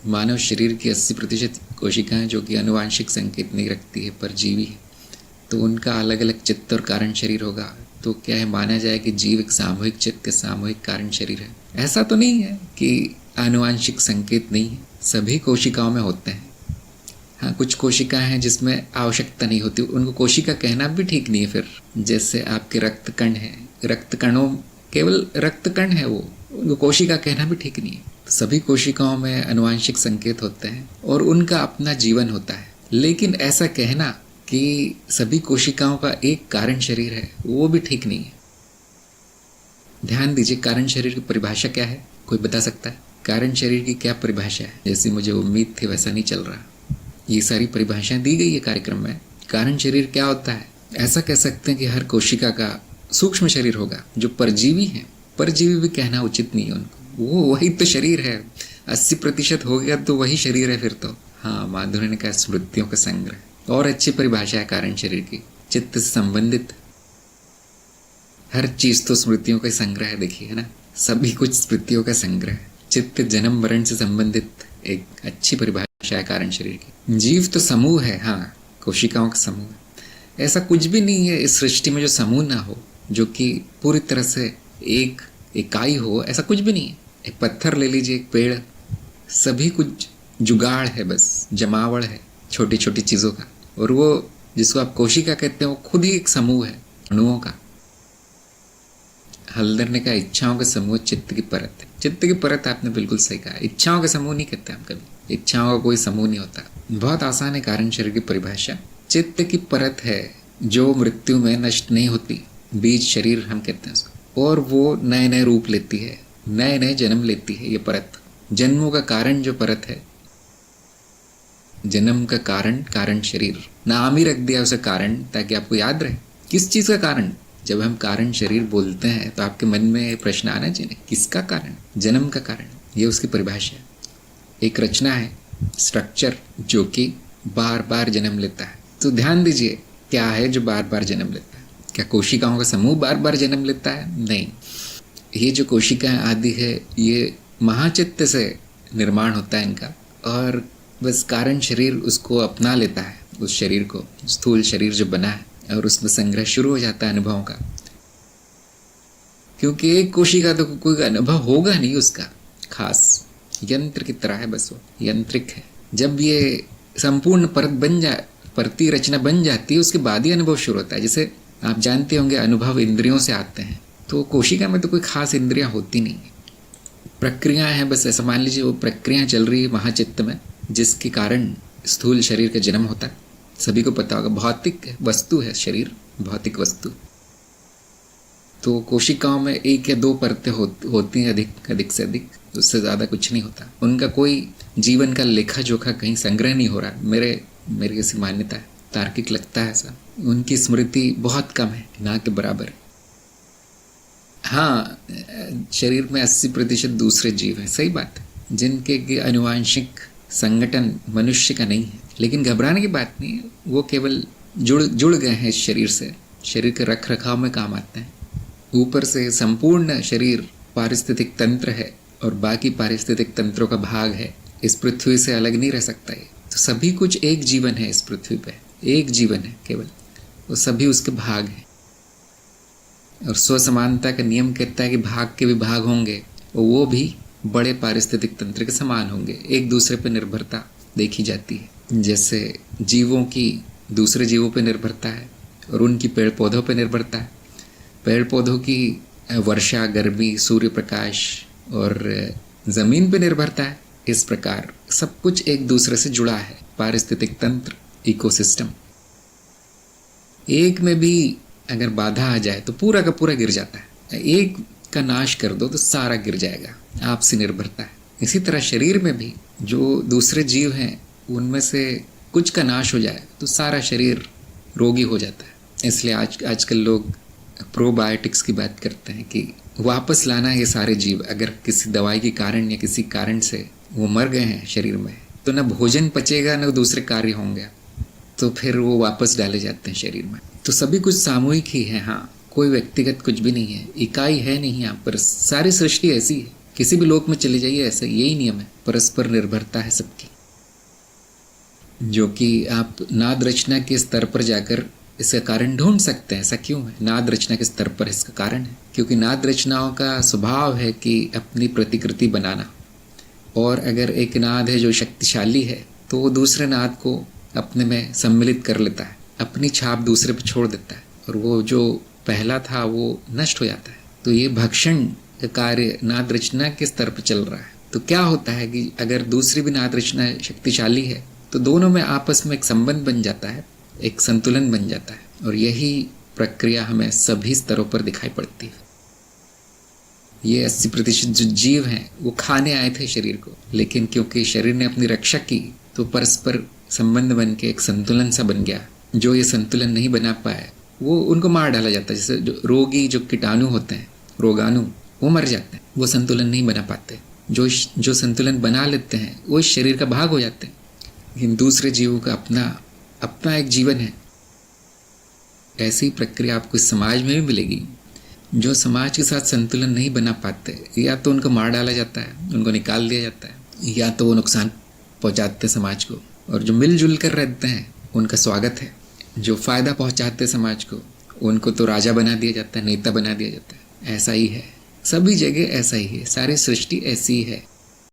मानव शरीर की 80% कोशिकाएं जो कि आनुवांशिक संकेत नहीं रखती है, परजीवी है, तो उनका अलग अलग चित्त और कारण शरीर होगा। तो क्या है, माना जाए कि जीव एक सामूहिक चित्त सामूहिक कारण शरीर है? ऐसा तो नहीं है कि आनुवांशिक संकेत नहीं है, सभी कोशिकाओं में होते हैं। हाँ, कुछ कोशिकाएं हैं जिसमें आवश्यकता नहीं होती, उनको कोशिका कहना भी ठीक नहीं है फिर। जैसे आपके रक्त कण है, रक्त कणों, केवल रक्त कण है वो, उनको कोशिका कहना भी ठीक नहीं है। तो सभी कोशिकाओं में आनुवांशिक संकेत होते हैं और उनका अपना जीवन होता है। लेकिन ऐसा कहना कि सभी कोशिकाओं का एक कारण शरीर है, वो भी ठीक नहीं है। ध्यान दीजिए, कारण शरीर की परिभाषा क्या है? कोई बता सकता है? कारण शरीर की क्या परिभाषा है? जैसी मुझे उम्मीद थी वैसा नहीं चल रहा। ये सारी परिभाषाएं दी गई है कार्यक्रम में। कारण शरीर क्या होता है? ऐसा कह सकते हैं कि हर कोशिका का सूक्ष्म शरीर होगा जो परजीवी है। परजीवी भी कहना उचित नहीं है उनको, वो वही तो शरीर है। 80% हो गया तो वही शरीर है फिर तो। हाँ, माधुर्य ने कहा स्मृतियों का संग्रह। और अच्छी परिभाषा है कारण शरीर की, चित्त से संबंधित हर चीज तो स्मृतियों का संग्रह है। देखिए, है ना, सभी कुछ स्मृतियों का संग्रह है। चित्त जन्म मरण से संबंधित एक अच्छी परिभाषा है कारण शरीर की। जीव तो समूह है, हाँ, कोशिकाओं का समूह है। ऐसा कुछ भी नहीं है इस सृष्टि में जो समूह ना हो, जो कि पूरी तरह से एक इकाई हो, ऐसा कुछ भी नहीं है। एक पत्थर ले लीजिए, एक पेड़, सभी कुछ जुगाड़ है, बस जमावड़ है छोटी छोटी चीजों का। और वो जिसको आप कोशिका कहते हैं वो खुद ही एक समूह है अणुओं का। हल्दर ने कहा इच्छाओं का समूह चित्त की परत है। चित्त की परत आपने बिल्कुल सही कहा। इच्छाओं का समूह नहीं कहते हम कभी, इच्छाओं का कोई समूह नहीं होता। बहुत आसान है कारण शरीर की परिभाषा। चित्त की परत है जो मृत्यु में नष्ट नहीं होती, बीज शरीर हम कहते हैं उसको, और वो नए नए रूप लेती है, नए नए जन्म लेती है। ये परत जन्मों का कारण जो परत है, जन्म का कारण, कारण शरीर नाम ही रख दिया उसे कारण, ताकि आपको याद रहे किस चीज का कारण। जब हम कारण शरीर बोलते हैं तो आपके मन में प्रश्न आना चाहिए, किसका कारण? जन्म का कारण। ये उसकी परिभाषा है। एक रचना है, स्ट्रक्चर, जो कि बार बार जन्म लेता है। तो ध्यान दीजिए, क्या है जो बार बार जन्म लेता है? क्या कोशिकाओं का समूह बार बार जन्म लेता है? नहीं। ये जो कोशिकाएं आदि है, ये महाचित्त से निर्माण होता है इनका, और बस कारण शरीर उसको अपना लेता है, उस शरीर को, स्थूल शरीर जो बना है, और उसमें संग्रह शुरू हो जाता है अनुभवों का। क्योंकि एक कोशिका तो कोई अनुभव होगा नहीं उसका खास, यंत्र की तरह है, बस वो यंत्रिक है। जब ये संपूर्ण परत बन जाए, परती रचना बन जाती है, उसके बाद ही अनुभव शुरू होता है। जैसे आप जानते होंगे अनुभव इंद्रियों से आते हैं, तो कोशिका में तो कोई खास इंद्रियां होती नहीं, प्रक्रियाएं हैं बस। ऐसा मान लीजिए वो प्रक्रियाएं चल रही है महाचित्त में, जिसके कारण स्थूल शरीर का जन्म होता है। सभी को पता होगा भौतिक वस्तु है शरीर, भौतिक वस्तु। तो कोशिकाओं में एक या दो परतें होती हैं, अधिक से अधिक, उससे ज़्यादा कुछ नहीं होता। उनका कोई जीवन का लेखा जोखा कहीं संग्रह नहीं हो रहा। मेरी ऐसी मान्यता है, तार्किक लगता है ऐसा। उनकी स्मृति बहुत कम है, ना के बराबर। हाँ, शरीर में 80% दूसरे जीव हैं, सही बात है, जिनके आनुवांशिक संगठन मनुष्य का नहीं है। लेकिन घबराने की बात नहीं है, वो केवल जुड़ गए हैं इस शरीर से, शरीर के रख रखाव में काम आते हैं। ऊपर से संपूर्ण शरीर पारिस्थितिक तंत्र है और बाकी पारिस्थितिक तंत्रों का भाग है, इस पृथ्वी से अलग नहीं रह सकता ये। तो सभी कुछ एक जीवन है इस पृथ्वी पे, एक जीवन है केवल, वो सभी उसके भाग हैं। और स्वसमानता का नियम कहता है कि भाग के भी भाग होंगे, वो भी बड़े पारिस्थितिक तंत्र के समान होंगे। एक दूसरे पर निर्भरता देखी जाती है, जैसे जीवों की दूसरे जीवों पर निर्भरता है और उनकी पेड़ पौधों पर निर्भरता है। पेड़ पौधों की वर्षा, गर्मी, सूर्य प्रकाश और जमीन पर निर्भरता है। इस प्रकार सब कुछ एक दूसरे से जुड़ा है, पारिस्थितिक तंत्र, इकोसिस्टम। एक में भी अगर बाधा आ जाए तो पूरा का पूरा गिर जाता है। एक का नाश कर दो तो सारा गिर जाएगा, आपसे निर्भरता है। इसी तरह शरीर में भी जो दूसरे जीव हैं, उनमें से कुछ का नाश हो जाए तो सारा शरीर रोगी हो जाता है। इसलिए आजकल लोग प्रोबायोटिक्स की बात करते हैं कि वापस लाना है ये सारे जीव। अगर किसी दवाई के कारण या किसी कारण से वो मर गए हैं शरीर में, तो ना भोजन पचेगा ना दूसरे कार्य होंगे, तो फिर वो वापस डाले जाते हैं शरीर में। तो सभी कुछ सामूहिक ही है, हाँ, कोई व्यक्तिगत कुछ भी नहीं है, इकाई है नहीं यहाँ पर। सारी सृष्टि ऐसी है, किसी भी लोक में चले जाइए ऐसा, यही नियम है। परस्पर निर्भरता है सबकी, जो कि आप नाद रचना के स्तर पर जाकर इसका कारण ढूंढ सकते हैं। ऐसा क्यों है? नाद रचना के स्तर पर इसका कारण है क्योंकि नाद रचनाओं का स्वभाव है कि अपनी प्रतिकृति बनाना, और अगर एक नाद है जो शक्तिशाली है तो वो दूसरे नाद को अपने में सम्मिलित कर लेता है, अपनी छाप दूसरे पर छोड़ देता है, और वो जो पहला था वो नष्ट हो जाता है। तो ये भक्षण कार्य नाद रचना के स्तर पर चल रहा है। तो क्या होता है कि अगर दूसरी भी नाद रचना शक्तिशाली है तो दोनों में आपस में एक संबंध बन जाता है, एक संतुलन बन जाता है, और यही प्रक्रिया हमें सभी स्तरों पर दिखाई पड़ती है। ये 80% जो जीव हैं वो खाने आए थे शरीर को, लेकिन क्योंकि शरीर ने अपनी रक्षा की तो परस्पर संबंध बन के एक संतुलन सा बन गया। जो ये संतुलन नहीं बना पाए वो उनको मार डाला जाता है। जैसे जो रोगी, जो कीटाणु होते हैं, रोगाणु, वो मर जाते हैं, वो संतुलन नहीं बना पाते। जो संतुलन बना लेते हैं वो इस शरीर का भाग हो जाते हैं। लेकिन दूसरे जीवों का अपना एक जीवन है। ऐसी प्रक्रिया आपको इस समाज में भी मिलेगी। जो समाज के साथ संतुलन नहीं बना पाते, या तो उनको मार डाला जाता है, उनको निकाल दिया जाता है, या तो वो नुकसान पहुंचाते हैं समाज को। और जो मिलजुल कर रहते हैं उनका स्वागत है। जो फ़ायदा पहुंचाते हैं समाज को, उनको तो राजा बना दिया जाता है, नेता बना दिया जाता है। ऐसा ही है, सभी जगह ऐसा ही है, सारी सृष्टि ऐसी ही है।